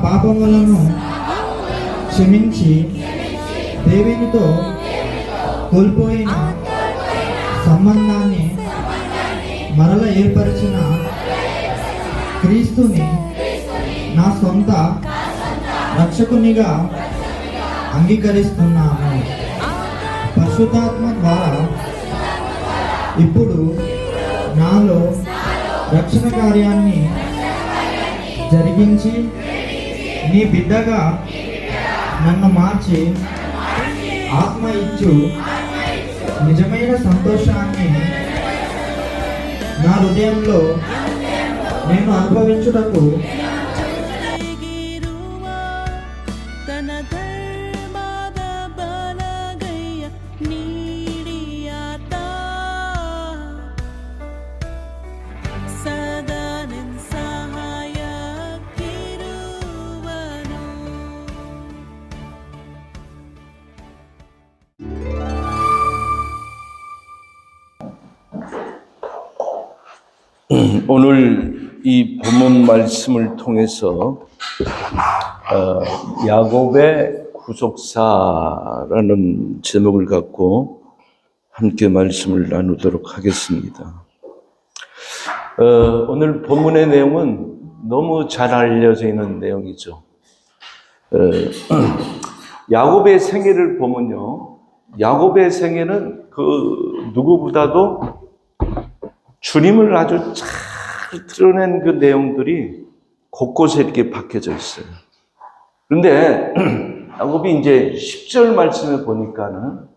పాపములను క్షమించి దేవునితో కోల్పోయిన సంబంధాన్ని మరల ఏర్పరిచిన క్రీస్తుని నా సొంత రక్షకునిగా అంగీకరిస్తున్నాను. పరిశుద్ధాత్మ ద్వారా ఇప్పుడు నాలో రక్షణ కార్యాన్ని జరిగించి నీ బిడ్డగా నన్ను మార్చి ఆత్మ ఇచ్చు నిజమైన సంతోషాన్ని నా హృదయంలో నేను అనుభవించుటకు 오늘 이 본문 말씀을 통해서 야곱의 구속사라는 제목을 갖고 함께 말씀을 나누도록 하겠습니다. 오늘 본문의 내용은 너무 잘 알려져 있는 내용이죠. 야곱의 생애를 보면요, 야곱의 생애는 그 누구보다도 주님을 아주 잘 드러낸 그 내용들이 곳곳에 이렇게 박혀져 있어요. 그런데 야곱이 이제 10절 말씀을 보니까는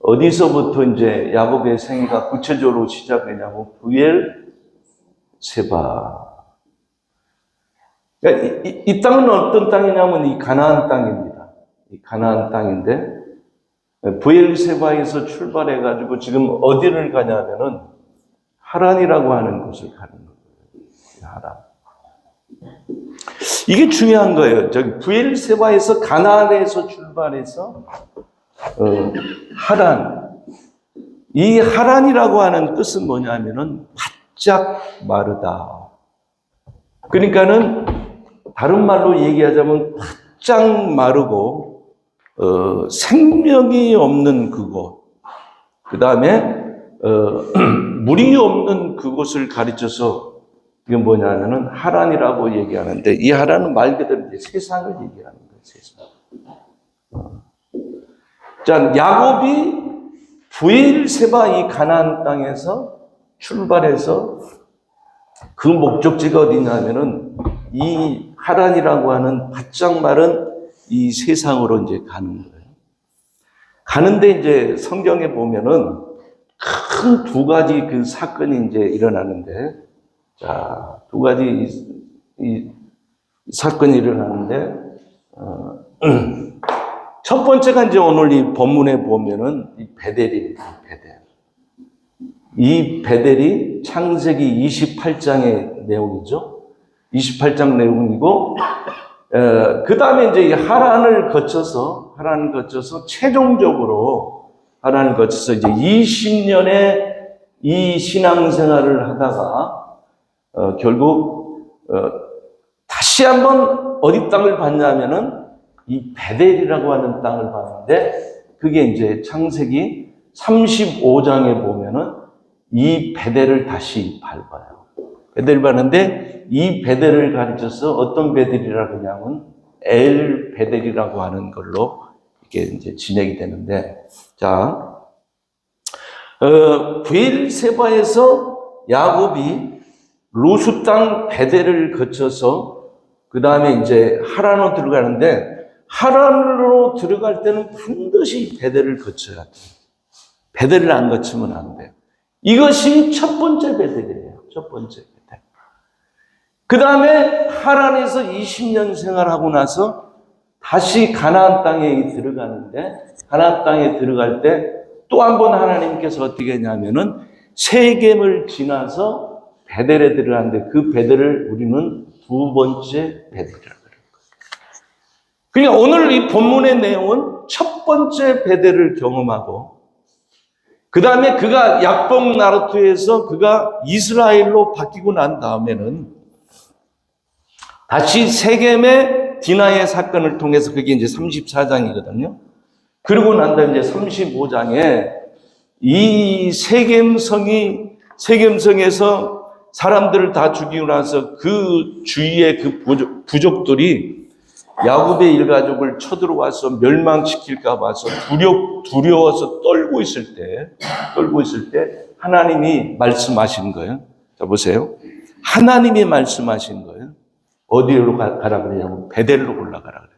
어디서부터 이제 야곱의 생애가 구체적으로 시작되냐면 브엘세바. 그러니까 이 땅은 어떤 땅이냐면 이 가나안 땅입니다. 이 가나안 땅인데 브엘세바에서 출발해가지고 지금 어디를 가냐면은 하란이라고 하는 곳을 가는 거예요. 하란. 이게 중요한 거예요. 저기 브엘세바에서 가나안에서 출발해서 하란. 이 하란이라고 하는 뜻은 뭐냐면은 바짝 마르다. 그러니까는 다른 말로 얘기하자면 바짝 마르고 생명이 없는 그곳. 그 다음에 물이 없는 그곳을 가르쳐서 이게 뭐냐면은 하란이라고 얘기하는데, 이 하란은 말 그대로 이제 세상을 얘기하는 거예요. 세상. 자, 야곱이 브엘세바 이 가나안 땅에서 출발해서 그 목적지가 어디냐면은 이 하란이라고 하는 바짝 마른 이 세상으로 이제 가는 거예요. 가는데 이제 성경에 보면은 큰 두 가지 그 사건이 이제 일어나는데, 자, 두 가지 이 사건이 일어나는데, 첫 번째가 이제 오늘 이 본문에 보면은 이 베델입니다. 베델. 이 베델이 창세기 28장의 내용이죠. 28장 내용이고, 그 다음에 이제 이 하란을 거쳐서 최종적으로 하란을 거쳐서 이제 20년의 이 신앙생활을 하다가 결국 다시 한번 어디 땅을 봤냐면은 이 베델이라고 하는 땅을 봤는데, 그게 이제 창세기 35장에 보면은 이 베델을 다시 밟아요. 베델을 봤는데 이 베델을 가르쳐서 어떤 베델이라고 하냐면 엘 베델이라고 하는 걸로 이게 이제 진행이 되는데, 자, 브엘세바에서 야곱이 루스 땅 베델을 거쳐서 그 다음에 이제 하란으로 들어가는데, 하란으로 들어갈 때는 반드시 베델을 거쳐야 돼요. 베델을 안 거치면 안 돼요. 이것이 첫 번째 베델이에요. 첫 번째 베델. 그 다음에 하란에서 20년 생활하고 나서 다시 가나안 땅에 들어가는데, 가나안 땅에 들어갈 때 또 한 번 하나님께서 어떻게 했냐면은 세겜을 지나서 베델에 들어가는데, 그 베델을 우리는 두 번째 베델이라고 그래요. 그러니까 오늘 이 본문의 내용은 첫 번째 베델을 경험하고, 그 다음에 그가 약복 나루토에서 그가 이스라엘로 바뀌고 난 다음에는 다시 세겜의 디나의 사건을 통해서, 그게 이제 34장이거든요. 그러고 난 다음에 이제 35장에 이 세겜성에서 사람들을 다 죽이고 나서 그 주위의 그 부족들이 야곱의 일가족을 쳐들어와서 멸망시킬까 봐서 두려워서 떨고 있을 때 하나님이 말씀하신 거예요. 자, 보세요. 하나님이 말씀하신 거예요. 어디로 가라 그러냐면 베델로 올라가라 그래요.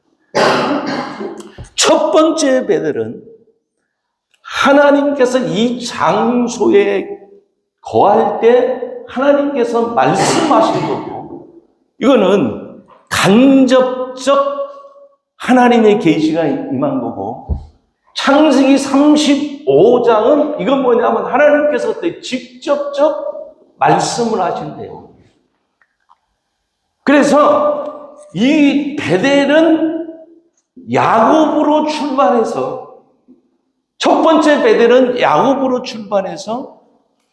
첫 번째 베델은 하나님께서 이 장소에 거할 때 하나님께서 말씀하신 거고, 이거는 간접적 하나님의 계시가 임한 거고, 창세기 35장은 이건 뭐냐면 하나님께서 그때 직접적 말씀을 하신대요. 그래서 이 베델은 야곱으로 출발해서, 첫 번째 베델은 야곱으로 출발해서,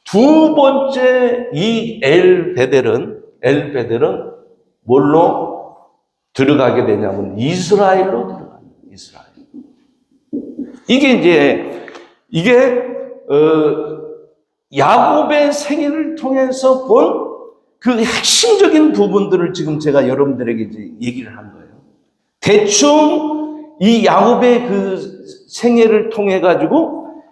두 번째 이 엘베델은 뭘로 들어가게 되냐면 이스라엘로 들어가요. 이스라엘. 이게 야곱의 생애를 통해서 본 그 핵심적인 부분들을 지금 제가 여러분들에게 이제 얘기를 한 거예요. 대충 이 야곱의 그 생애를 통해 가지고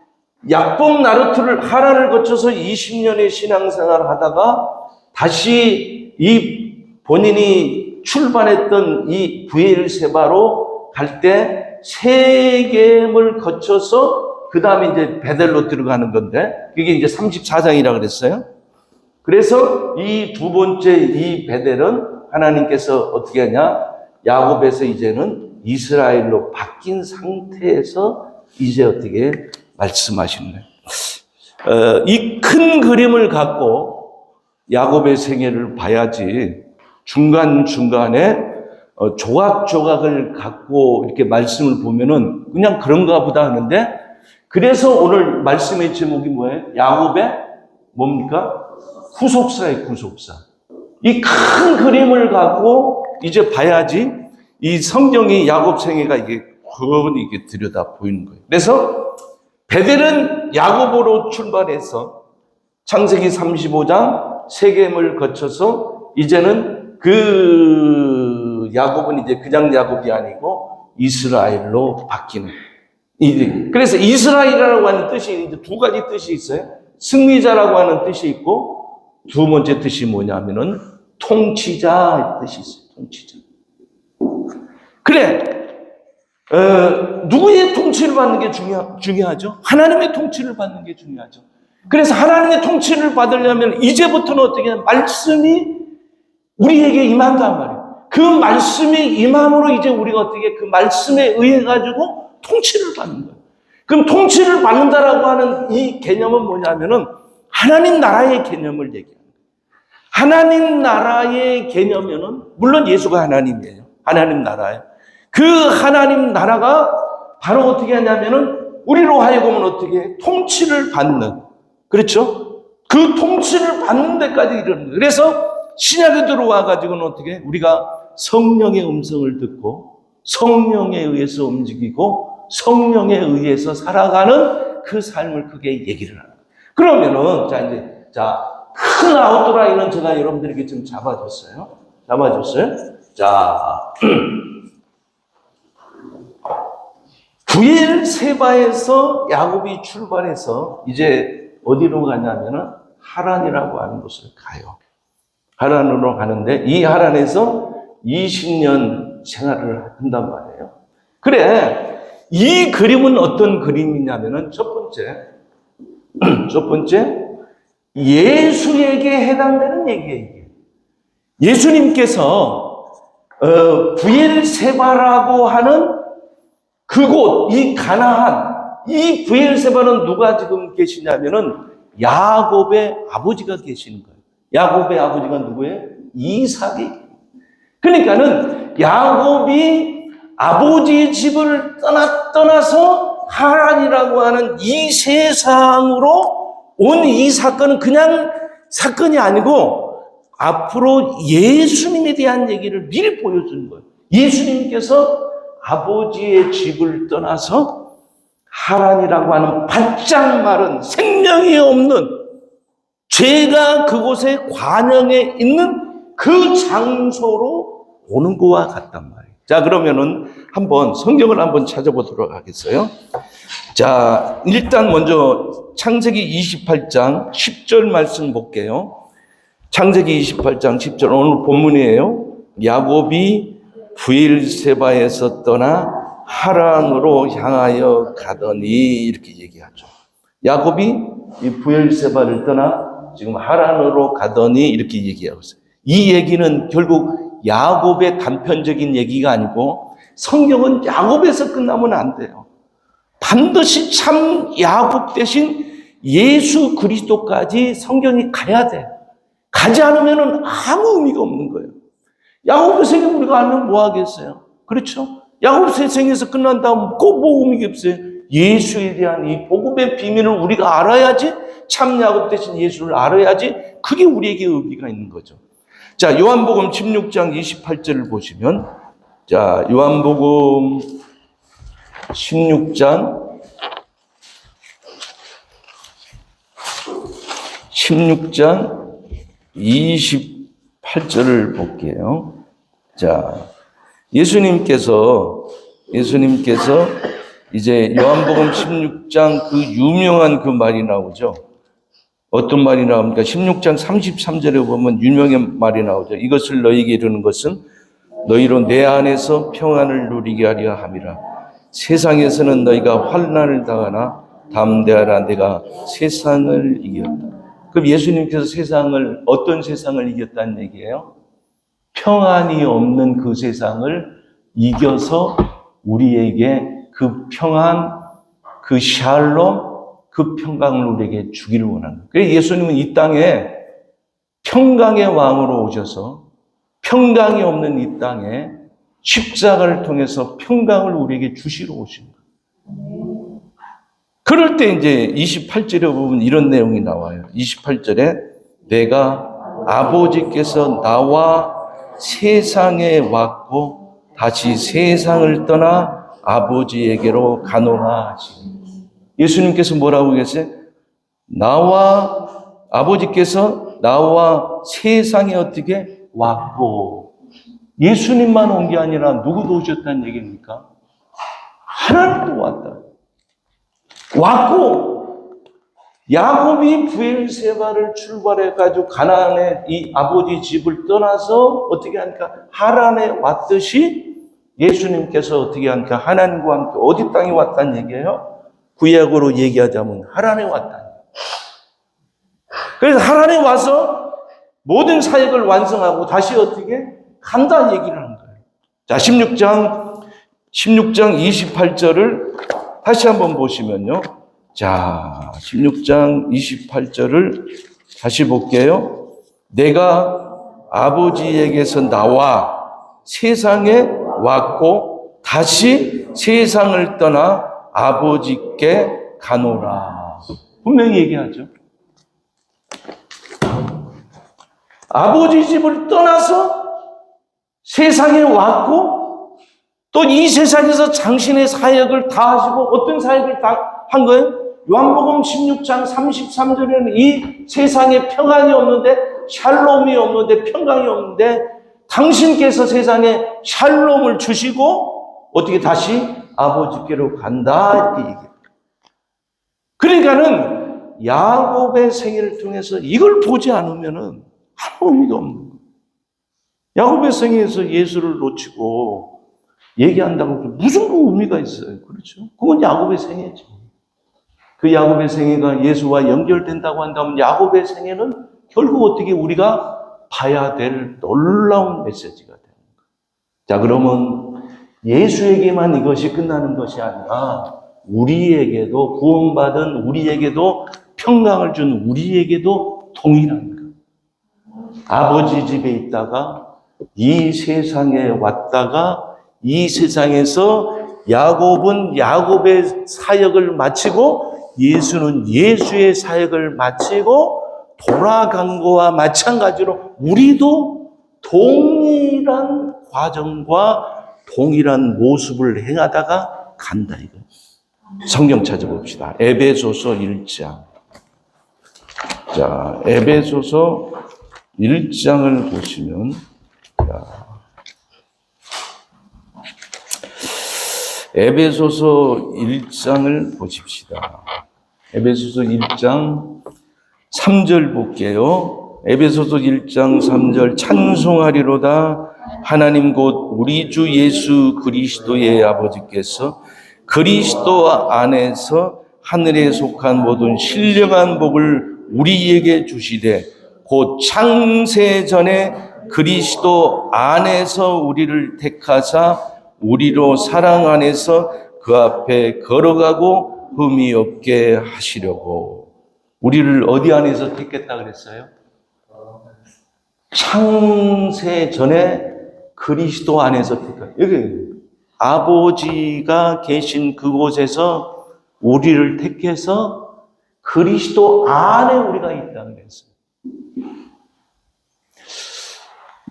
약복 나루토를 하란을 거쳐서 20년의 신앙생활을 하다가 다시 이 본인이 출발했던 이 브엘세바로 갈 때 세겜을 거쳐서 그 다음에 이제 베델로 들어가는 건데, 그게 이제 34장이라고 그랬어요. 그래서 이 두 번째 이 베델은 하나님께서 어떻게 하냐, 야곱에서 이제는 이스라엘로 바뀐 상태에서 이제 어떻게 말씀하시는 거예요. 이 큰 그림을 갖고 야곱의 생애를 봐야지 중간중간에 조각조각을 갖고 이렇게 말씀을 보면은 그냥 그런가 보다 하는데, 그래서 오늘 말씀의 제목이 뭐예요? 야곱의 뭡니까? 후속사의 후속사. 이 큰 그림을 갖고 이제 봐야지 이 성경이 야곱 생애가 이게 훤히 이게 들여다 보이는 거예요. 그래서 베델은 야곱으로 출발해서 창세기 35장 세겜을 거쳐서 이제는 그 야곱은 이제 그냥 야곱이 아니고 이스라엘로 바뀌는. 그래서 이스라엘이라고 하는 뜻이 이제 두 가지 뜻이 있어요. 승리자라고 하는 뜻이 있고, 두 번째 뜻이 뭐냐면은 통치자 뜻이 있어요. 통치자. 그래, 누구의 통치를 받는 게 중요하죠? 하나님의 통치를 받는 게 중요하죠. 그래서 하나님의 통치를 받으려면 이제부터는 어떻게 하냐, 말씀이 우리에게 임한단 말이에요. 그 말씀이 임함으로 이제 우리가 어떻게 그 말씀에 의해 가지고 통치를 받는 거예요. 그럼 통치를 받는다라고 하는 이 개념은 뭐냐면은 하나님 나라의 개념을 얘기합니다. 하나님 나라의 개념에는 물론 예수가 하나님이에요. 하나님 나라예요. 그 하나님 나라가 바로 어떻게 하냐면은 우리로 하여금은 어떻게 통치를 받는, 그렇죠? 그 통치를 받는 데까지 이르는 거예요. 그래서 신약에 들어와 가지고는 어떻게 우리가 성령의 음성을 듣고 성령에 의해서 움직이고 성령에 의해서 살아가는 그 삶을 크게 얘기를 하는 거예요. 그러면은 큰 아웃라인은 제가 여러분들에게 좀 잡아줬어요. 자, 브엘세바에서 야곱이 출발해서 이제 어디로 가냐면은 하란이라고 하는 곳을 가요. 하란으로 가는데, 이 하란에서 20년 생활을 한단 말이에요. 그래, 이 그림은 어떤 그림이냐면은 첫 번째, 예수에게 해당되는 얘기예요. 예수님께서 부엘세바라고 하는 그곳, 이 가나안, 이 부엘세바는 누가 지금 계시냐면은 야곱의 아버지가 계시는 거예요. 야곱의 아버지가 누구예요? 이삭이. 그러니까는 야곱이 아버지의 집을 떠나서 하란이라고 하는 이 세상으로 온 이 사건은 그냥 사건이 아니고 앞으로 예수님에 대한 얘기를 미리 보여주는 거예요. 예수님께서 아버지의 집을 떠나서 하란이라고 하는 바짝 마른 생명이 없는 죄가 그곳에 관영에 있는 그 장소로 오는 것과 같단 말이에요. 자, 그러면은 한번 성경을 한번 찾아보도록 하겠어요. 자, 일단 먼저 창세기 28장 10절 말씀 볼게요. 창세기 28장 10절 오늘 본문이에요. 야곱이 부엘세바에서 떠나 하란으로 향하여 가더니 이렇게 얘기하죠. 야곱이 이 부엘세바를 떠나 지금 하란으로 가더니 이렇게 얘기하고 있어요. 이 얘기는 결국 야곱의 단편적인 얘기가 아니고 성경은 야곱에서 끝나면 안 돼요. 반드시 참 야곱 대신 예수 그리스도까지 성경이 가야 돼. 가지 않으면 아무 의미가 없는 거예요. 야곱의 생애 우리가 알면 뭐 하겠어요? 그렇죠? 야곱의 생에서 끝난 다음 꼭 뭐 의미가 없어요. 예수에 대한 이 복음의 비밀을 우리가 알아야지, 참 야곱 대신 예수를 알아야지, 그게 우리에게 의미가 있는 거죠. 자, 요한복음 16장 28절을 보시면, 자, 요한복음 16장 28절을 볼게요. 자, 예수님께서 이제 요한복음 16장 그 유명한 그 말이 나오죠. 어떤 말이 나옵니까? 16장 33절에 보면 유명한 말이 나오죠. 이것을 너희에게 이르는 것은 너희로 내 안에서 평안을 누리게 하려 함이라. 세상에서는 너희가 환난을 당하나 담대하라. 내가 세상을 이겼다. 그럼 예수님께서 어떤 세상을 이겼다는 얘기예요? 평안이 없는 그 세상을 이겨서 우리에게 그 평안, 그 샬롬, 그 평강을 우리에게 주기를 원하는 거예요. 그래서 예수님은 이 땅에 평강의 왕으로 오셔서 평강이 없는 이 땅에 십자가를 통해서 평강을 우리에게 주시러 오신 거예요. 그럴 때 이제 28절에 보면 이런 내용이 나와요. 28절에 내가 아버지께서 나와 세상에 왔고 다시 세상을 떠나 아버지에게로 가노라 하시니. 예수님께서 뭐라고 계세요? 아버지께서 나와 세상에 어떻게 왔고, 예수님만 온 게 아니라 누구도 오셨다는 얘기입니까? 하나님도 왔고, 야곱이 부엘세바를 출발해가지고 가나안의 이 아버지 집을 떠나서 어떻게 하니까 하란에 왔듯이 예수님께서 어떻게 하니까 하나님과 함께 어디 땅에 왔다는 얘기예요? 구약으로 얘기하자면 하란에 왔다. 그래서 하란에 와서 모든 사역을 완성하고 다시 어떻게 간다 얘기를 하는 거예요. 자, 16장 28절을 다시 한번 보시면요. 자, 16장 28절을 다시 볼게요. 내가 아버지에게서 나와 세상에 왔고 다시 세상을 떠나 아버지께 가노라. 분명히 얘기하죠. 아버지 집을 떠나서 세상에 왔고 또 이 세상에서 당신의 사역을 다 하시고 어떤 사역을 다 한 거예요? 요한복음 16장 33절에는 이 세상에 평안이 없는데 샬롬이 없는데 평강이 없는데 당신께서 세상에 샬롬을 주시고 어떻게 다시 아버지께로 간다 이렇게 얘기해요. 그러니까는 야곱의 생애를 통해서 이걸 보지 않으면은 아무 의미가 없는 거예요. 야곱의 생애에서 예수를 놓치고 얘기한다고 무슨 의미가 있어요? 그렇죠? 그건 야곱의 생애죠. 그 야곱의 생애가 예수와 연결된다고 한다면 야곱의 생애는 결국 어떻게 우리가 봐야 될 놀라운 메시지가 되는 거예요. 자, 그러면 예수에게만 이것이 끝나는 것이 아니라 우리에게도, 구원받은 우리에게도, 평강을 준 우리에게도 동일한 거예요. 아버지 집에 있다가 이 세상에 왔다가 이 세상에서 야곱은 야곱의 사역을 마치고 예수는 예수의 사역을 마치고 돌아간 거와 마찬가지로 우리도 동일한 과정과 동일한 모습을 행하다가 간다 이거. 성경 찾아봅시다. 에베소서 1장. 자, 에베소서 1장을 보시면 에베소서 1장을 보십시다. 에베소서 1장 3절 볼게요. 에베소서 1장 3절 찬송하리로다 하나님 곧 우리 주 예수 그리스도의 아버지께서 그리스도 안에서 하늘에 속한 모든 신령한 복을 우리에게 주시되 곧 창세 전에 그리스도 안에서 우리를 택하사 우리로 사랑 안에서 그 앞에 걸어가고 흠이 없게 하시려고. 우리를 어디 안에서 택했다 그랬어요? 창세 전에 그리스도 안에서 택했다. 여기 아버지가 계신 그곳에서 우리를 택해서 그리스도 안에 우리가 있다 그랬어요.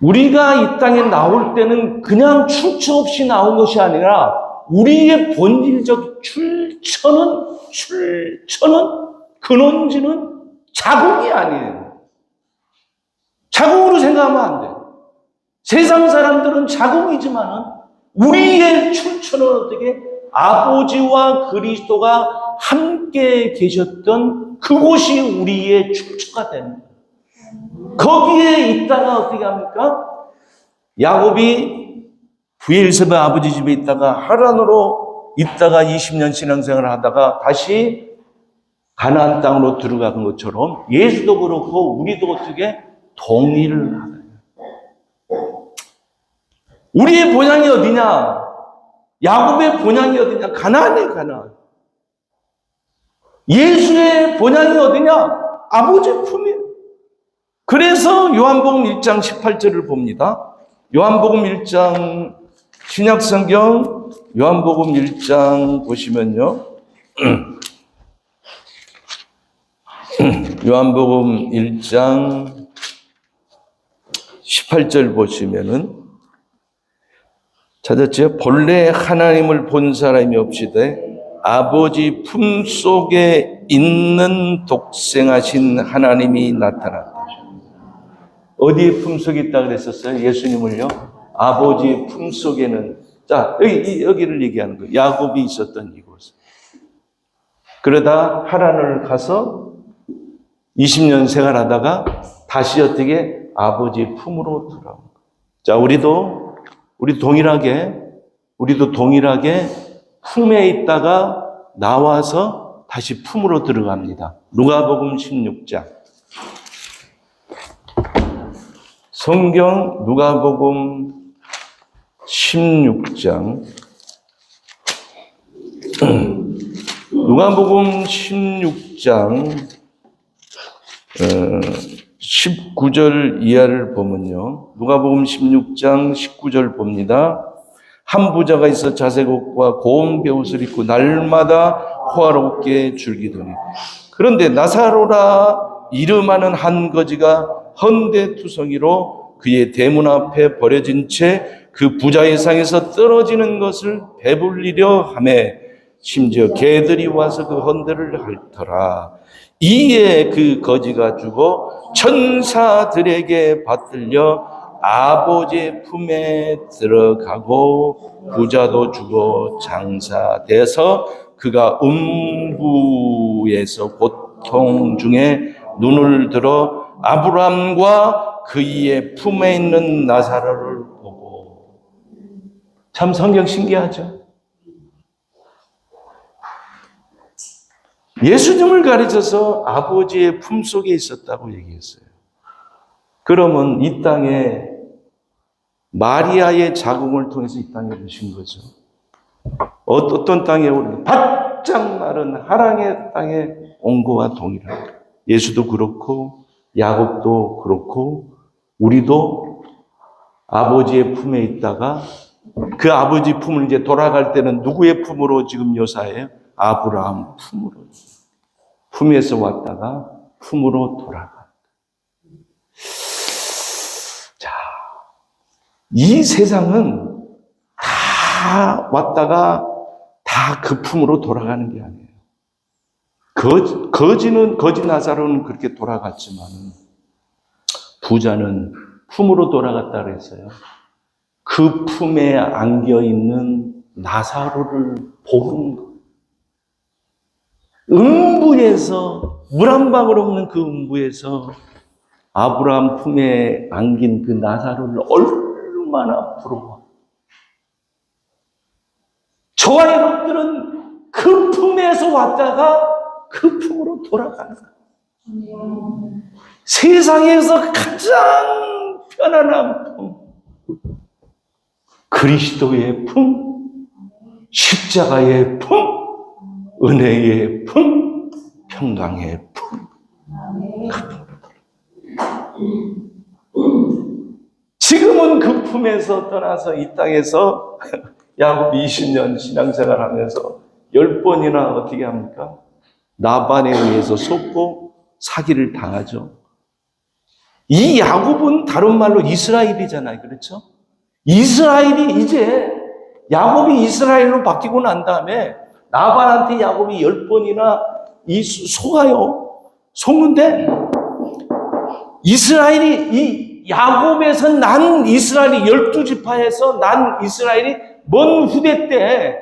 우리가 이 땅에 나올 때는 그냥 출처 없이 나온 것이 아니라 우리의 본질적 출처는 근원지는 자궁이 아니에요. 자궁으로 생각하면 안 돼요. 세상 사람들은 자궁이지만은 우리의 출처는 어떻게 아버지와 그리스도가 함께 계셨던 그곳이 우리의 출처가 됩니다. 거기에 있다가 어떻게 합니까? 야곱이 브엘세바 아버지 집에 있다가 하란으로 있다가 20년 신앙생활을 하다가 다시 가나안 땅으로 들어간 것처럼 예수도 그렇고 우리도 어떻게 동의를 하나요? 우리의 본향이 어디냐? 야곱의 본향이 어디냐? 가나안이에요, 가나안. 예수의 본향이 어디냐? 아버지의 품이에요. 그래서 요한복음 1장 18절을 봅니다. 요한복음 1장 신약성경 요한복음 1장 보시면요. 요한복음 1장 18절 보시면은 찾았죠? 본래 하나님을 본 사람이 없이되 아버지 품속에 있는 독생하신 하나님이 나타났다. 어디에 품속에 있다 그랬었어요? 예수님을요? 아버지 품속에는. 자, 여기를 얘기하는 거예요. 야곱이 있었던 이곳. 그러다 하란을 가서 20년 생활하다가 다시 어떻게 아버지 품으로 돌아온 거예요. 자, 우리도 동일하게 품에 있다가 나와서 다시 품으로 들어갑니다. 누가복음 16장. 성경 누가복음 16장. 누가복음 16장 19절 이하를 보면요. 누가복음 16장 19절 봅니다. 한 부자가 있어 자색 옷과 고운 베옷을 입고 날마다 호화롭게 즐기더니 그런데 나사로라 이름하는 한 거지가 헌데투성이로 그의 대문 앞에 버려진 채 그 부자의 상에서 떨어지는 것을 배불리려 하매 심지어 개들이 와서 그 헌데를 핥더라. 이에 그 거지가 죽어 천사들에게 받들려 아버지의 품에 들어가고 부자도 죽어 장사돼서 그가 음부에서 고통 중에 눈을 들어 아브라함과 그의 품에 있는 나사로를 보고. 참 성경 신기하죠? 예수님을 가르쳐서 아버지의 품속에 있었다고 얘기했어요. 그러면 이 땅에 마리아의 자궁을 통해서 이 땅에 오신 거죠. 어떤 땅에 오르는 바짝 마른 하랑의 땅에 온 거와 동일한 거예요. 예수도 그렇고 야곱도 그렇고 우리도 아버지의 품에 있다가 그 아버지 품을 이제 돌아갈 때는 누구의 품으로 지금 묘사해요? 아브라함 품으로. 품에서 왔다가 품으로 돌아가. 자, 이 세상은 다 왔다가 다 그 품으로 돌아가는 게 아니에요. 거지 나사로는 그렇게 돌아갔지만 부자는 품으로 돌아갔다 그랬어요. 그 품에 안겨 있는 나사로를 보는 거. 음부에서 물 한 방울 없는 그 음부에서 아브라함 품에 안긴 그 나사로를 얼마나 부러워. 저와 여러분들은 그 품에서 왔다가 그 품으로 돌아가는 거예요. 세상에서 가장 편안한 품, 그리스도의 품, 십자가의 품, 은혜의 품, 평강의 품. 지금은 그 품에서 떠나서 이 땅에서 야곱 20년 신앙생활 하면서 10번이나 어떻게 합니까? 나반에 의해서 속고 사기를 당하죠. 이 야곱은 다른 말로 이스라엘이잖아요. 그렇죠? 이스라엘이 이제 야곱이 이스라엘로 바뀌고 난 다음에 나반한테 야곱이 10번이나 속아요. 속는데 이스라엘이 이 야곱에서 난 이스라엘이 12지파에서 난 이스라엘이 먼 후대 때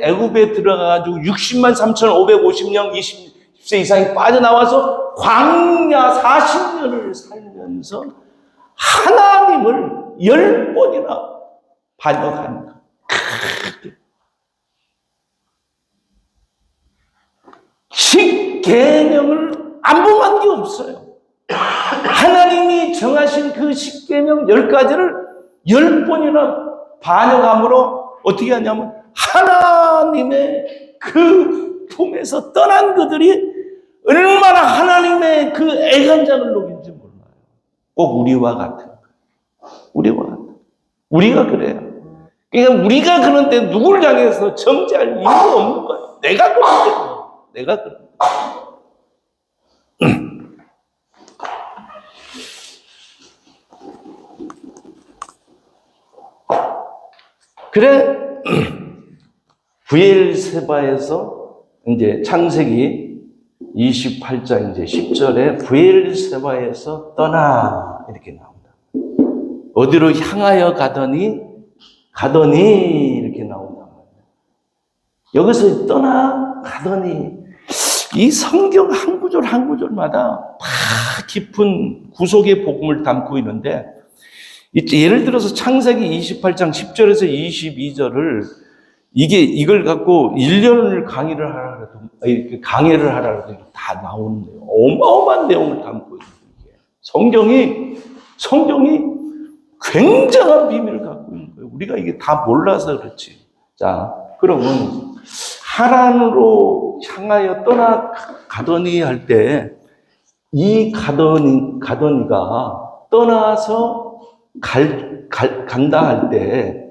애굽에 들어가가지고 60만 3,550명 20세 이상이 빠져나와서 광야 40년을 살면서 하나님을 10번이나 반역하는 거예요. 십계명을 안 범한 게 없어요. 하나님이 정하신 그 십계명 10가지를 10번이나 반역함으로 어떻게 하냐면 하나님의 그 품에서 떠난 그들이 얼마나 하나님의 그 애간장을 녹인지 몰라요. 꼭 우리와 같은 거예요. 우리와 같은. 우리가 그래요. 그러니까 우리가 그런데 누구를 향해서 정죄할 이유가 없는 거예요. 내가 그런데 내가 그런데. 그래, 브엘세바에서 이제 창세기 28장 이제 10절에 브엘세바에서 떠나 이렇게 나온다. 어디로 향하여 가더니 이렇게 나온다. 여기서 떠나 가더니 이 성경 한 구절 한 구절마다 다 깊은 구속의 복음을 담고 있는데 예를 들어서 창세기 28장 10절에서 22절을 이걸 갖고 1년을 강의를 하라 해도 다 나오는 거예요. 어마어마한 내용을 담고 있는 거예요. 성경이 굉장한 비밀을 갖고 있는 거예요. 우리가 이게 다 몰라서 그렇지. 자, 그러면 하란으로 향하여 떠나가더니 할 때 이 가더니가 떠나서 간다 할 때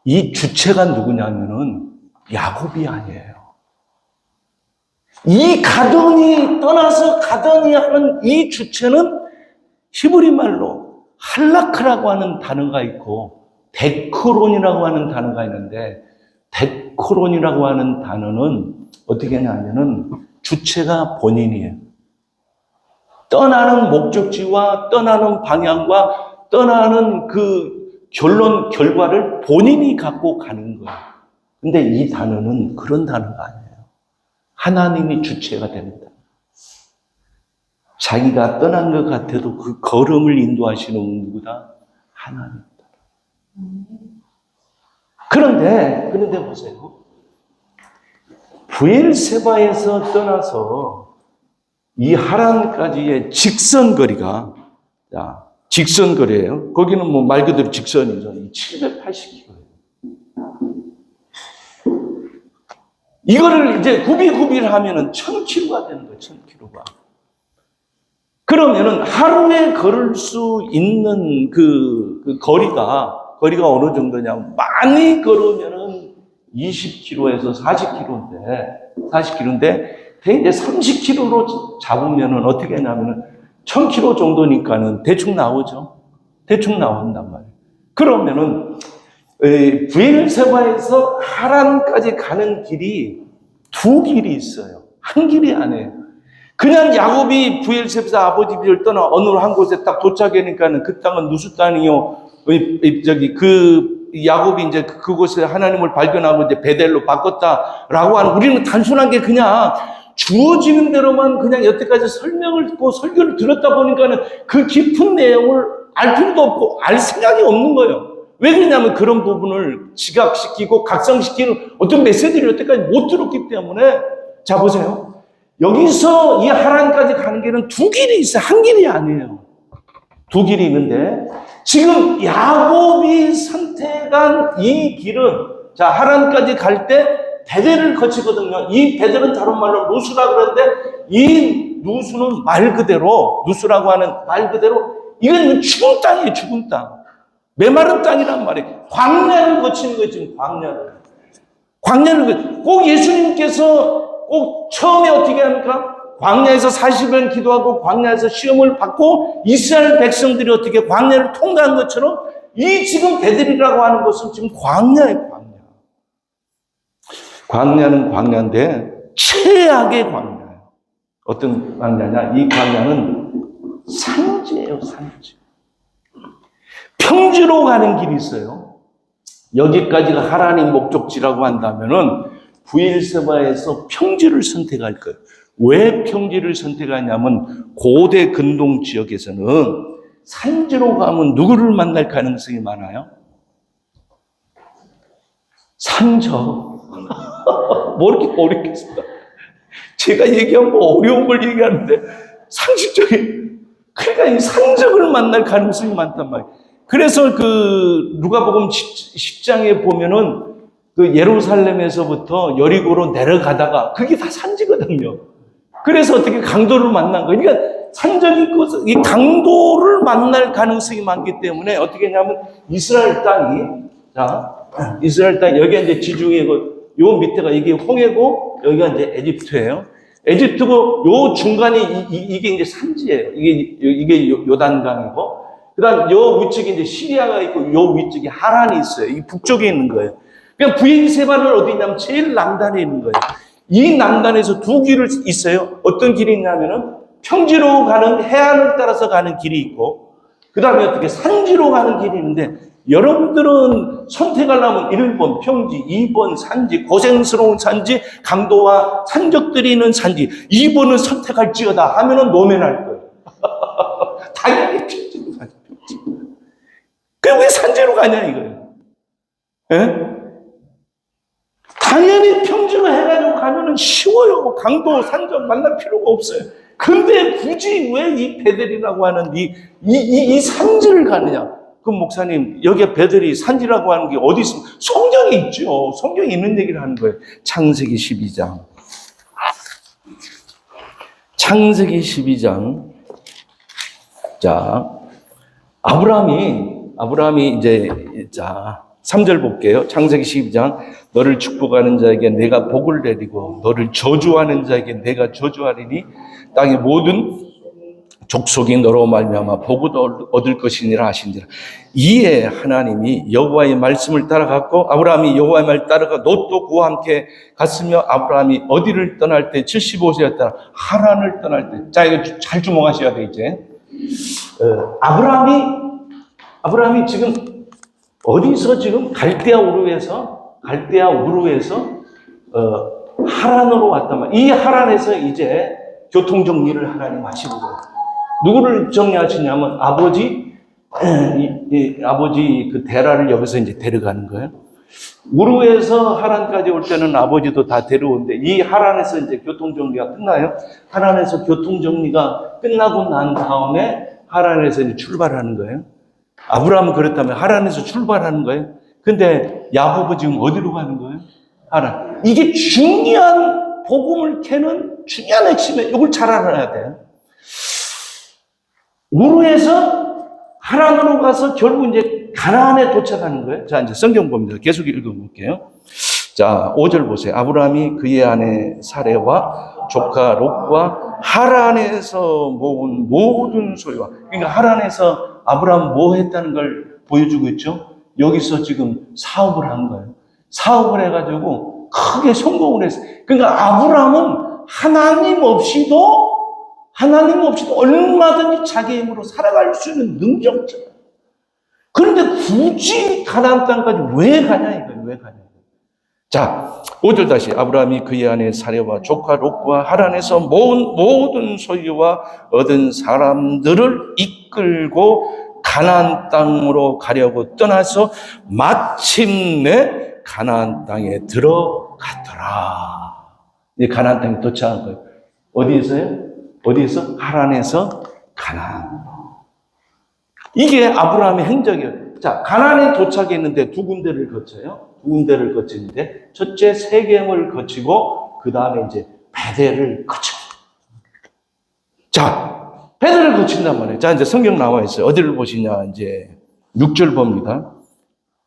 이 주체가 누구냐면은 야곱이 아니에요. 이 가더니 떠나서 가더니 하는 이 주체는 히브리 말로 할라크라고 하는 단어가 있고 데크론이라고 하는 단어가 있는데 데크론이라고 하는 단어는 어떻게 하냐면은 주체가 본인이에요. 떠나는 목적지와 떠나는 방향과 떠나는 그 결과를 본인이 갖고 가는 거예요. 근데 이 단어는 그런 단어가 아니에요. 하나님이 주체가 됩니다. 자기가 떠난 것 같아도 그 걸음을 인도하시는 누구다? 하나님이다. 그런데 보세요. 브엘세바에서 떠나서 이 하란까지의 직선거리가, 자, 직선거리예요. 거기는 뭐 말 그대로 직선이죠. 780km. 이거를 이제 구비를 하면은 1000km가 되는 거예요. 1000km가. 그러면은 하루에 걸을 수 있는 그 거리가 어느 정도냐면 많이 걸으면은 20km에서 40km인데 이제 30km로 잡으면은 어떻게 하냐면은 1000km 정도니까는 대충 나오죠. 대충 나온단 말이에요. 그러면은 브엘세바에서 하란까지 가는 길이 두 길이 있어요. 한 길이 아니에요. 그냥 야곱이 브엘세바에서 아버지 집을 떠나 어느 한 곳에 딱 도착하니까는 그 땅은 누수 땅이요. 야곱이 이제 그곳에 하나님을 발견하고 이제 베델로 바꿨다라고 하는, 우리는 단순한 게 그냥 주어지는 대로만 그냥 여태까지 설명을 듣고 설교를 들었다 보니까는 그 깊은 내용을 알 필요도 없고 알 생각이 없는 거예요. 왜 그러냐면 그런 부분을 지각시키고 각성시키는 어떤 메시지를 여태까지 못 들었기 때문에. 자, 보세요. 여기서 이 하란까지 가는 길은 두 길이 있어요. 한 길이 아니에요. 두 길이 있는데 지금 야곱이 선택한 이 길은, 자, 하란까지 갈 때 베델을 거치거든요. 이 베델은 다른 말로 누수라고 그러는데 이 누수는 말 그대로, 누수라고 하는 말 그대로 이건 죽은 땅이에요. 죽은 땅. 메마른 땅이란 말이에요. 광야를 거치는 거예요. 지금 광야를 꼭 예수님께서 꼭 처음에 어떻게 합니까? 광야에서 40년 기도하고 광야에서 시험을 받고 이스라엘 백성들이 어떻게 광야를 통과한 것처럼 이 지금 베델이라고 하는 것은 지금 광야예요. 광야는 광야인데 최악의 광야예요. 어떤 광야냐? 이 광야는 산지예요. 산지. 평지로 가는 길이 있어요. 여기까지가 하나님 목적지라고 한다면은 브엘세바에서 평지를 선택할 거예요. 왜 평지를 선택하냐면 고대 근동 지역에서는 산지로 가면 누구를 만날 가능성이 많아요? 산적. 뭐 이렇게 어렵겠습니까? 제가 얘기한 거 어려운 걸 얘기하는데 상식적인, 그러니까 이 산적을 만날 가능성이 많단 말이에요. 그래서 그 누가복음 10장에 보면은 그 예루살렘에서부터 여리고로 내려가다가 그게 다 산지거든요. 그래서 어떻게 강도를 만난 거예요. 그러니까 산적이 이 강도를 만날 가능성이 많기 때문에 어떻게 했냐면 이스라엘 땅이, 자, 이스라엘 땅, 여기가 이제 지중해고 요 밑에가 이게 홍해고 여기가 이제 에집트예요. 에집트고 요 중간이 이게 이제 산지예요. 이게 요단강이고, 그다음 요 우측에 이제 시리아가 있고 요 위쪽에 하란이 있어요. 이 북쪽에 있는 거예요. 그냥 브엘세바는 어디 있냐면 제일 남단에 있는 거예요. 이 남단에서 두 길이 있어요. 어떤 길이 있냐면은 평지로 가는, 해안을 따라서 가는 길이 있고, 그 다음에 어떻게 산지로 가는 길이 있는데, 여러분들은 선택하려면 1번 평지, 2번 산지, 고생스러운 산지, 강도와 산적들이 있는 산지, 2번은 선택할지어다 하면은 노면할 거예요. 당연히 평지로 가죠. 그럼 왜 산지로 가냐 이거예요. 예? 당연히 평지로 해가지고 가면은 쉬워요. 강도, 산적 만날 필요가 없어요. 근데 굳이 왜 이 베델이라고 하는 이 산지를 가느냐? 그럼 목사님, 여기에 베델이 산지라고 하는 게 어디 있습니까? 성경에 있죠. 성경에 있는 얘기를 하는 거예요. 창세기 12장. 창세기 12장. 자, 아브라함이 이제, 자, 3절 볼게요. 창세기 12장. 너를 축복하는 자에게 내가 복을 내리고 너를 저주하는 자에게 내가 저주하리니 땅의 모든 족속이 너로 말미암아 복을 얻을 것이니라 하신지라. 이에 하나님이 여호와의 말씀을 따라갔고 아브라함이 여호와의 말을 따라가 롯도 그와 함께 갔으며 아브라함이 어디를 떠날 때 75세였다. 하란을 떠날 때. 자, 이거 잘 주목하셔야 돼 이제. 아브라함이 지금 어디서 지금 갈대아 우르에서 하란으로 왔단 말이에요. 이 하란에서 이제 교통 정리를 하나님 하시는 거예요. 누구를 정리하시냐면 아버지 그 데라를 여기서 이제 데려가는 거예요. 우르에서 하란까지 올 때는 아버지도 다 데려오는데 이 하란에서 이제 교통정리가 끝나요. 하란에서 교통정리가 끝나고 난 다음에 하란에서 이제 출발하는 거예요. 아브라함은 그렇다면 하란에서 출발하는 거예요. 근데 야곱은 지금 어디로 가는 거예요? 하란. 이게 중요한 복음을 캐는 중요한 핵심이에요. 이걸 잘 알아야 돼요. 우르에서 하란으로 가서 결국 이제 가나안에 도착하는 거예요. 자, 이제 성경 봅니다. 계속 읽어볼게요. 자, 5절 보세요. 아브라함이 그의 아내 사레와 조카 롯과 하란에서 모은 모든 소유와, 그러니까 하란에서 아브라함 뭐 했다는 걸 보여주고 있죠. 여기서 지금 사업을 한 거예요. 사업을 해가지고 크게 성공을 했어요. 그러니까 아브라함은 하나님 없이도 얼마든지 자기 힘으로 살아갈 수 있는 능력자예요. 그런데 굳이 가나안 땅까지 왜 가냐 이거예요. 왜 가냐. 자, 5절 다시. 아브라함이 그의 아내 사레와 조카 롯과 하란에서 모은 모든 소유와 얻은 사람들을 이끌고 가나안 땅으로 가려고 떠나서 마침내 가나안 땅에 들어갔더라. 이제 가나안 땅에 도착한 거예요. 어디에서요? 어디에서? 하란에서 가나안. 이게 아브라함의 행적이에요. 자, 가나안에 도착했는데 두 군데를 거쳐요. 두 군데를 거치는데 첫째 세겜을 거치고 그 다음에 이제 베델을 거쳐. 자, 베델을 거친단 말이에요. 자, 이제 성경 나와 있어요. 어디를 보시냐? 이제 6절 봅니다.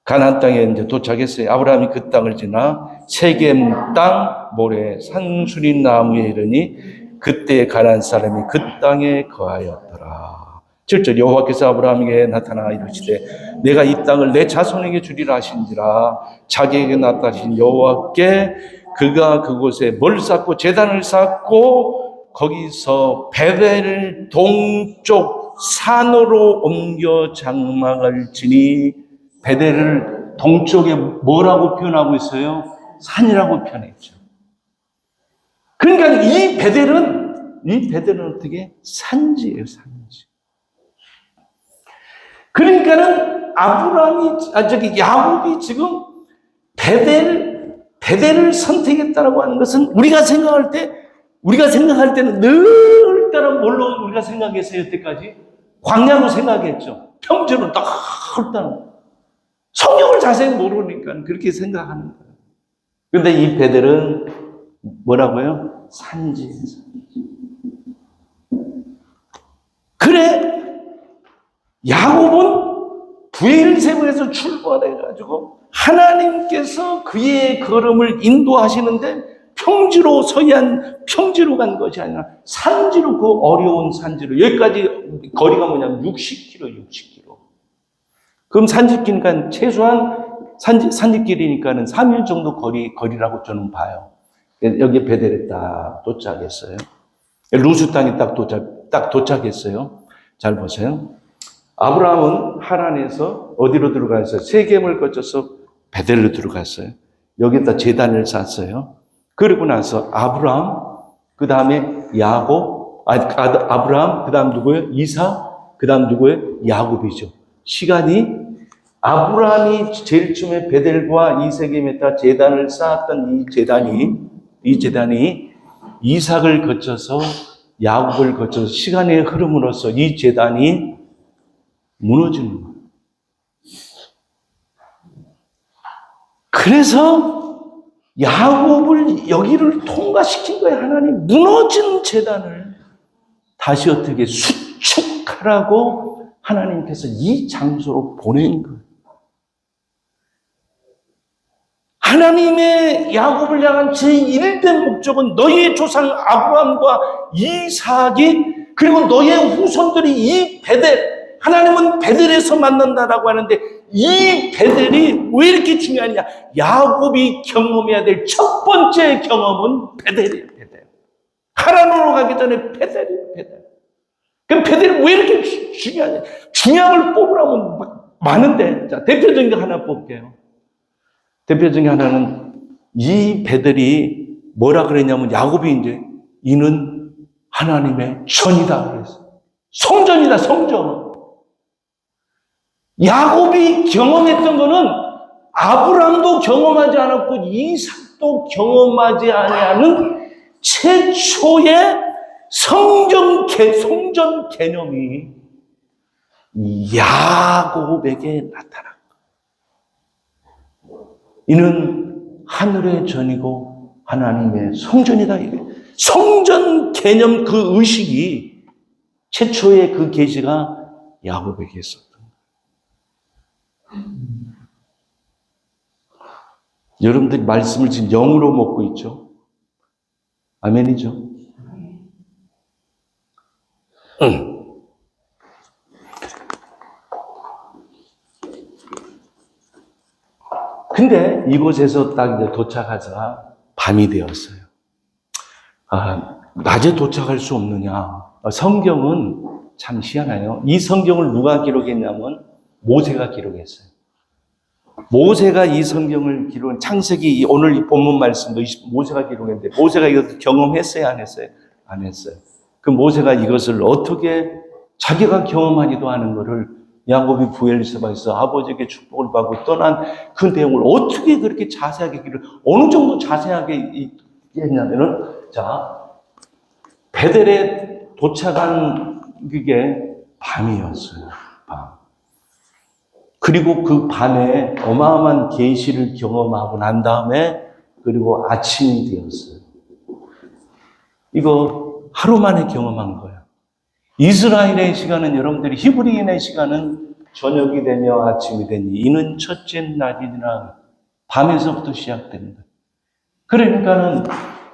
가나안 땅에 이제 도착했어요. 아브라함이 그 땅을 지나 세겜 땅 모래 산수린 나무에 이르니 그때 가나안 사람이 그 땅에 거하였더라. 7절 여호와께서 아브라함에게 나타나 이르시되 내가 이 땅을 내 자손에게 주리라 하신지라. 자기에게 나타나신 여호와께 그가 그곳에 뭘 쌓고 제단을 쌓고 거기서 베델 동쪽 산으로 옮겨 장막을 지니, 베델을 동쪽에 뭐라고 표현하고 있어요? 산이라고 표현했죠. 그러니까 이 베델은 어떻게? 산지예요, 산지. 그러니까는 야곱이 지금 베델을 선택했다라고 하는 것은 우리가 생각할 때는 늘 따라 뭘로 우리가 생각했어요, 여태까지? 광야로 생각했죠. 평지로 넓다는. 성경을 자세히 모르니까 그렇게 생각하는 거예요. 그런데 이 베델은 뭐라고요? 산지예요, 산지. 그래, 야곱은 브엘세바에서 출발해가지고 하나님께서 그의 걸음을 인도하시는데 평지로 간 것이 아니라 산지로, 그 어려운 산지로. 여기까지 거리가 뭐냐면 60km. 그럼 산지길이니까 최소한 산지길이니까는 3일 정도 거리라고 저는 봐요. 여기 베델에 딱 도착했어요. 루스 땅에 딱 도착했어요. 잘 보세요. 아브라함은 하란에서 어디로 들어갔어요? 세겜을 거쳐서 베델로 들어갔어요. 여기다 제단을 쌓았어요. 그리고 나서 아브라함, 그 다음에 야곱, 아브라함, 그 다음 누구예요? 이삭, 그 다음 누구예요? 야곱이죠. 시간이, 아브라함이 제일 처음에 베델과 이 세겜에다 제단을 쌓았던 이 제단이 이삭을 거쳐서 야곱을 거쳐서 시간의 흐름으로써 이 제단이 무너지는 거예요. 그래서 야곱을 여기를 통과시킨 거예요. 하나님 무너진 제단을 다시 어떻게 수축하라고 하나님께서 이 장소로 보낸 거예요. 하나님의 야곱을 향한 제1된 목적은 너희의 조상 아브라함과 이삭이, 그리고 너희의 후손들이 이 베델, 하나님은 베델에서 만난다라고 하는데 이 베델이 왜 이렇게 중요하냐? 야곱이 경험해야 될 첫 번째 경험은 베델이에요, 베델. 하란으로 가기 전에 베델이에요, 베델. 그럼 베델이 왜 이렇게 중요하냐? 중요한 걸 뽑으라면 많은데, 자, 대표적인 거 하나 뽑게요. 대표적인 하나는 이 베델이 뭐라 그랬냐면 야곱이 이제 이는 하나님의 전이다 그랬어요. 성전이다, 성전. 야곱이 경험했던 거는 아브람도 경험하지 않았고 이삭도 경험하지 아니하는 최초의 성전 개념이 야곱에게 나타난 거예요. 이는 하늘의 전이고 하나님의 성전이다. 성전 개념 그 의식이 최초의 그 계시가 야곱에게 있었던 거예요. 여러분들이 말씀을 지금 영으로 먹고 있죠? 아멘이죠? 근데 이곳에서 딱 이제 도착하자 밤이 되었어요. 낮에 도착할 수 없느냐? 성경은 참 희한해요. 이 성경을 누가 기록했냐면 모세가 기록했어요. 모세가 이 성경을 기록한 창세기 오늘 이 본문 말씀도 모세가 기록했는데 모세가 이것을 경험했어요, 안 했어요? 안 했어요. 그 모세가 이것을 어떻게 자기가 경험하지도 않은 것을 야곱이 부엘세바에서 아버지에게 축복을 받고 떠난 그 내용을 어떻게 그렇게 자세하게 어느 정도 자세하게 했냐면은 자 베델에 도착한 그게 밤이었어요. 밤. 그리고 그 밤에 어마어마한 계시를 경험하고 난 다음에 그리고 아침이 되었어요. 이거 하루 만에 경험한 거예요. 이스라엘의 시간은 여러분들이 히브리인의 시간은 저녁이 되며 아침이 되니 이는 첫째 날이나 밤에서부터 시작됩니다. 그러니까는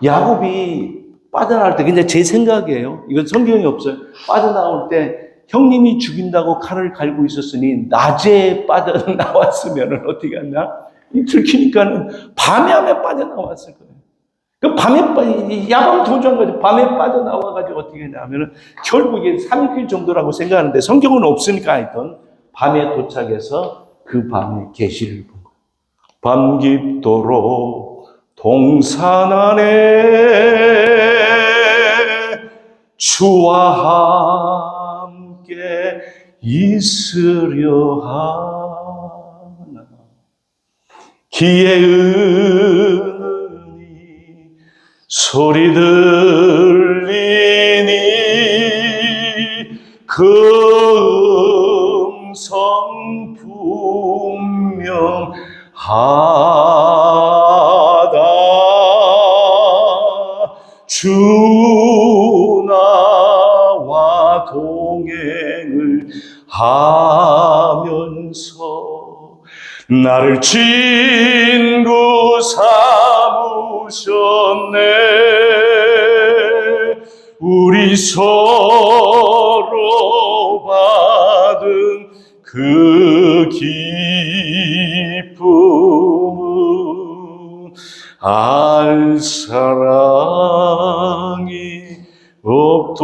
야곱이 빠져나갈 때, 근데 제 생각이에요. 이건 성경이 없어요. 빠져나올 때 형님이 죽인다고 칼을 갈고 있었으니 낮에 빠져나왔으면 어떻게 하냐? 들키니까는 밤에 하면 빠져나왔을 거예요. 그 밤에 야밤 도주한 거죠. 밤에 빠져나와가지고 어떻게 하냐면은 결국에 3일 정도라고 생각하는데 성경은 없으니까 하여튼 밤에 도착해서 그 밤에 계시를 본 거예요. 밤 깊도록 동산 안에 주와 함께 있으려 하나 기에 은은히 소리 들리니 그 음성 분명하다 주 나와 동행을 하면서 나를 친구 삼으셨네 우리 서로 받은 그 기쁨은 알 사랑이 없도다.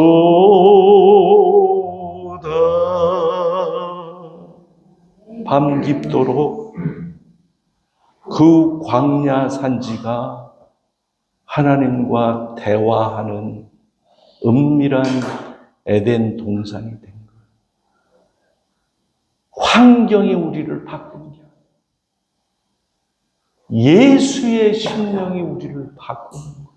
밤 깊도록 그 광야 산지가 하나님과 대화하는 은밀한 에덴 동산이 된 거예요. 환경이 우리를 바꾼 게 아니라 예수의 심령이 우리를 바꾸는 거예요.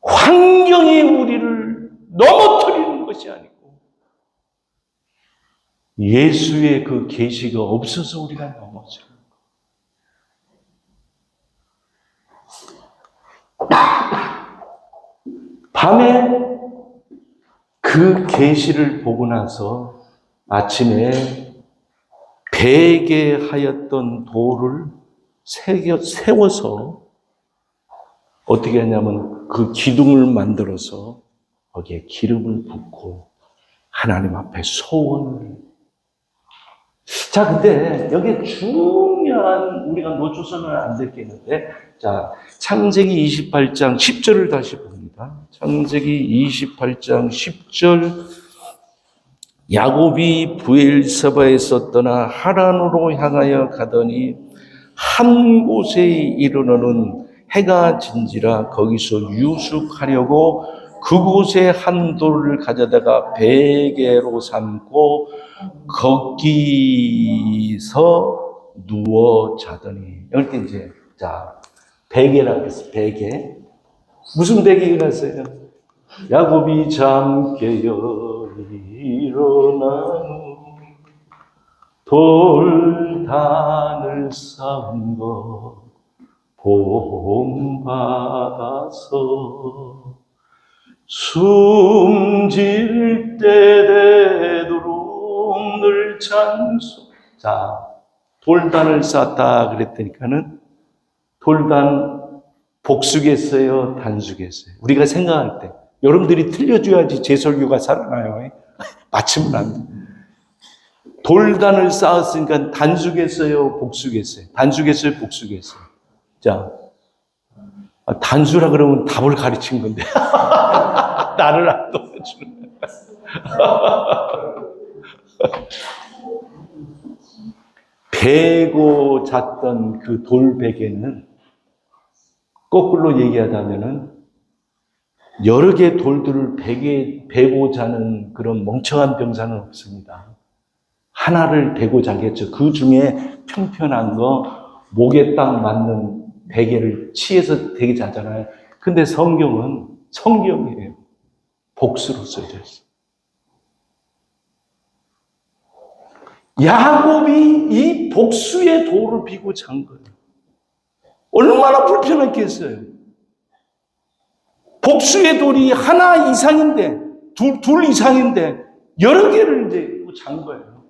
환경이 우리를 넘어뜨리는 것이 아니고 예수의 그 계시가 없어서 우리가 넘어져요. 밤에 그 계시를 보고 나서 아침에 베게 하였던 돌을 세워서 어떻게 하냐면 그 기둥을 만들어서 거기에 기름을 붓고 하나님 앞에 소원을. 자, 근데 여기에 중요한 우리가 놓쳐서는 안 될 게 있는데, 자, 창세기 28장 10절을 다시 봅니다. 창세기 28장 10절. 야곱이 브엘세바에서 떠나 하란으로 향하여 가더니 한 곳에 이르러는 해가 진지라 거기서 유숙하려고 그곳에 한 돌을 가져다가 베개로 삼고 거기서 누워 자더니, 이렇게 이제, 자, 베개라고 했어요. 베개. 무슨 베개가 있어요? 야곱이 잠 깨어 일어나는 돌단을 쌓은 것 본받아서 숨질 때 되도록 늘 찬송. 자, 돌단을 쌓았다 그랬더니까는 돌단 복수겠어요, 단수겠어요? 우리가 생각할 때 여러분들이 틀려줘야지 제 설교가 살아나요. 맞추면 안 돼. 돌단을 쌓았으니까 단수겠어요, 복수겠어요? 단수겠어요, 복수겠어요? 자, 단수라 그러면 답을 가르친 건데 나를 안 도와주는. 베고 잤던 그 돌베개는 거꾸로 얘기하자면은 여러 개의 돌들을 베고 자는 그런 멍청한 병사는 없습니다. 하나를 베고 자겠죠. 그 중에 평편한 거, 목에 딱 맞는 베개를 치해서 되게 자잖아요. 근데 성경은 성경이에요. 복수로 써져 있어요. 야곱이 이 복수의 돌을 비고 잔 거예요. 얼마나 불편했겠어요. 복수의 돌이 하나 이상인데, 둘 이상인데, 여러 개를 이제 잔 거예요.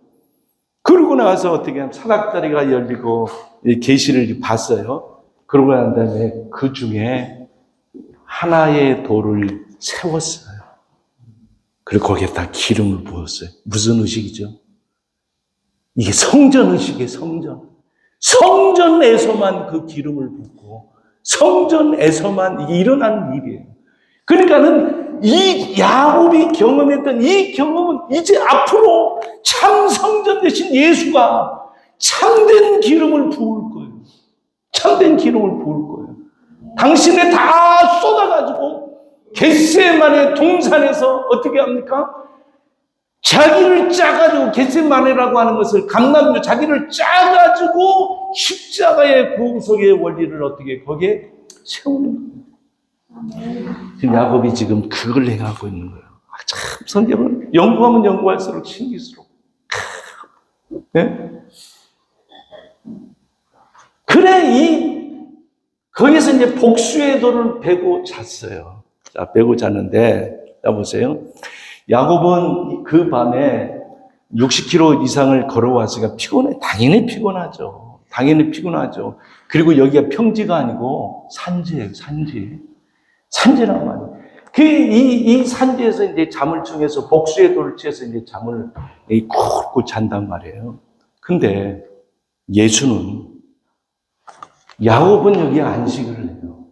그러고 나서 어떻게 하면 사닥다리가 열리고, 계시를 봤어요. 그러고 난 다음에 그 중에 하나의 돌을 세웠어요. 그리고 거기에다 기름을 부었어요. 무슨 의식이죠? 이게 성전 의식이에요, 성전. 성전에서만 그 기름을 붓고, 성전에서만 이게 일어나는 일이에요. 그러니까는 이 야곱이 경험했던 이 경험은 이제 앞으로 참 성전 대신 예수가 참된 기름을 부을 거예요. 참된 기름을 부을 거예요. 당신에 다 쏟아가지고 겟세마네 동산에서 어떻게 합니까? 자기를 짜가지고, 겟세마네라고 하는 것을 강남으로 자기를 짜가지고 십자가의 구속의 원리를 어떻게 거기에 세우는 거예요. 지금 야곱이 지금 그걸 행하고 있는 거예요. 참 성경은 연구하면 연구할수록 신기스러워. 네? 그래, 거기서 이제 복수의 돌을 베고 잤어요. 자, 베고 잤는데, 자, 보세요. 야곱은 그 밤에 60km 이상을 걸어왔으니까 피곤해. 당연히 피곤하죠. 당연히 피곤하죠. 그리고 여기가 평지가 아니고 산지예요, 산지. 산지란 말이에요. 이 산지에서 이제 잠을 청해서 복수의 돌을 취해서 이제 잠을 굵고 잔단 말이에요. 근데 예수는, 야곱은 여기 안식을 해요.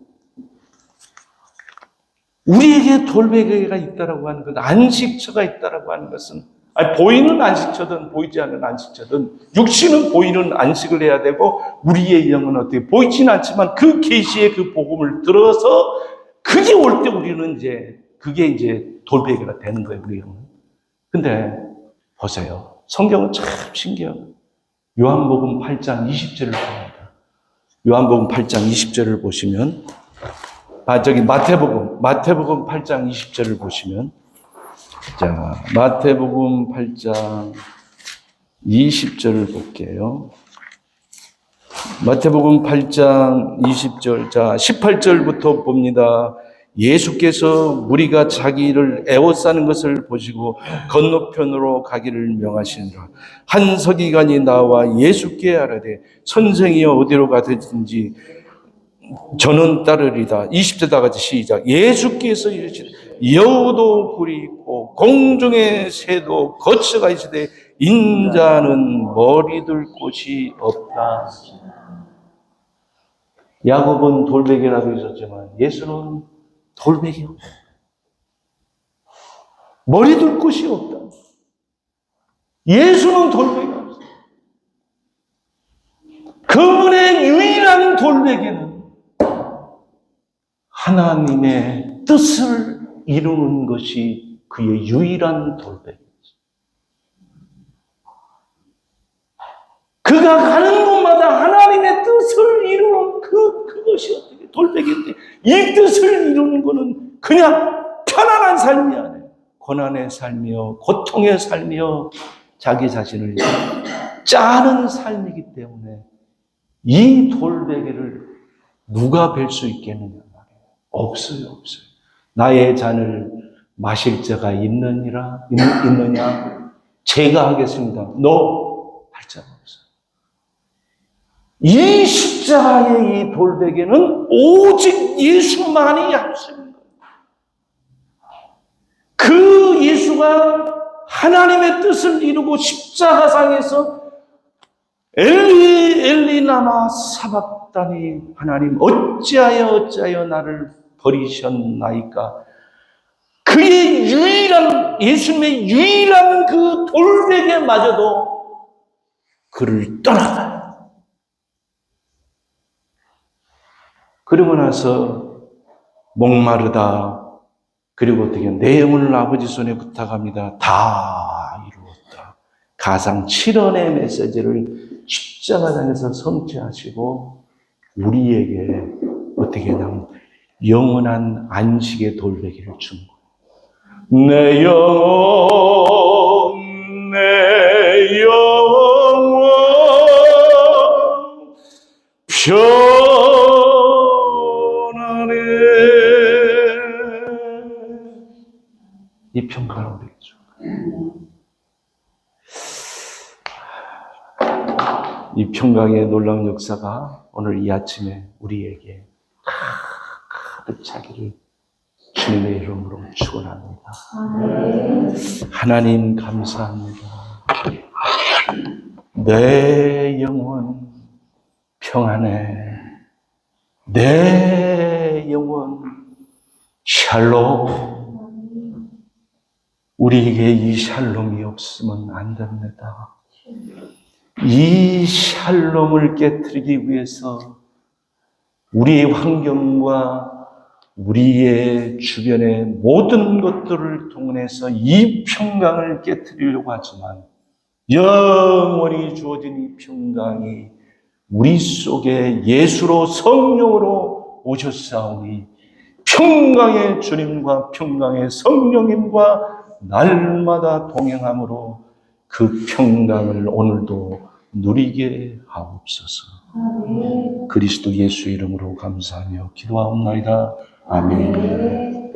우리에게 돌베개가 있다라고 하는 것, 안식처가 있다라고 하는 것은, 보이는 안식처든 보이지 않는 안식처든, 육신은 보이는 안식을 해야 되고, 우리의 영은 어떻게 보이지는 않지만 그 계시의 그 복음을 들어서 그게 올 때 우리는 그게 이제 돌베개가 되는 거예요, 우리 영은. 근데 보세요. 성경은 참 신기해요. 요한복음 8장 20절을 봅니다. 요한복음 8장 20절을 보시면, 마태복음 8장 20절을 보시면, 자, 마태복음 8장 20절을 볼게요. 마태복음 8장 20절, 자, 18절부터 봅니다. 예수께서 무리가 자기를 애워싸는 것을 보시고 건너편으로 가기를 명하시니라. 한 서기관이 나와 예수께 아뢰되 선생이여 어디로 가든지 저는 따르리다. 20절 다 같이 시작. 예수께서 이르시되 여우도 굴이 있고 공중의 새도 거처가 있으되 인자는 머리 둘 곳이 없다. 야곱은 돌베개라고 있었지만 예수는 돌베개 없다. 머리 둘 곳이 없다. 예수는 돌베개가 없어. 그분의 유일한 돌베개는 하나님의 뜻을 이루는 것이 그의 유일한 돌베개였어요. 그가 가는 곳마다 하나님의 뜻을 이루는 그것이 어떻게 돌베개인데, 이 뜻을 이루는 것은 그냥 편안한 삶이 아니에요. 고난의 삶이요, 고통의 삶이요, 자기 자신을 짜는 삶이기 때문에 이 돌베개를 누가 벨 수 있겠느냐 말이에요. 없어요. 나의 잔을 마실 자가 있느냐? 제가 하겠습니다. 할 자가 없어요. 이 십자가의 이 돌베개는 오직 예수만이 할 수 있는 거예요. 그 예수가 하나님의 뜻을 이루고 십자가상에서 엘리 라마 사박다니, 하나님 어찌하여 나를 버리셨나이까. 그의 예수님의 유일한 그 돌베개마저도 그를 떠나가요. 그러고 나서 목마르다. 그리고 어떻게 내 영혼을 아버지 손에 부탁합니다. 다 이루었다. 가상 7원의 메시지를 십자가상에서 성취하시고 우리에게 어떻게 하냐면 영원한 안식의 돌베개를 준 거예요. 내 영혼 편안해. 이 평강을 되겠죠. 이 평강의 놀라운 역사가 오늘 이 아침에 우리에게 가득 차기를 주님의 이름으로 축원합니다. 하나님 감사합니다. 내 영혼 평안해. 내 영혼 샬롬. 우리에게 이 샬롬이 없으면 안 됩니다. 이 샬롬을 깨트리기 위해서 우리의 환경과 우리의 주변의 모든 것들을 동원해서 이 평강을 깨트리려고 하지만 영원히 주어진 이 평강이 우리 속에 예수로 성령으로 오셨사오니 평강의 주님과 평강의 성령님과 날마다 동행함으로 그 평강을 오늘도 누리게 하옵소서. 그리스도 예수 이름으로 감사하며 기도하옵나이다. 아멘.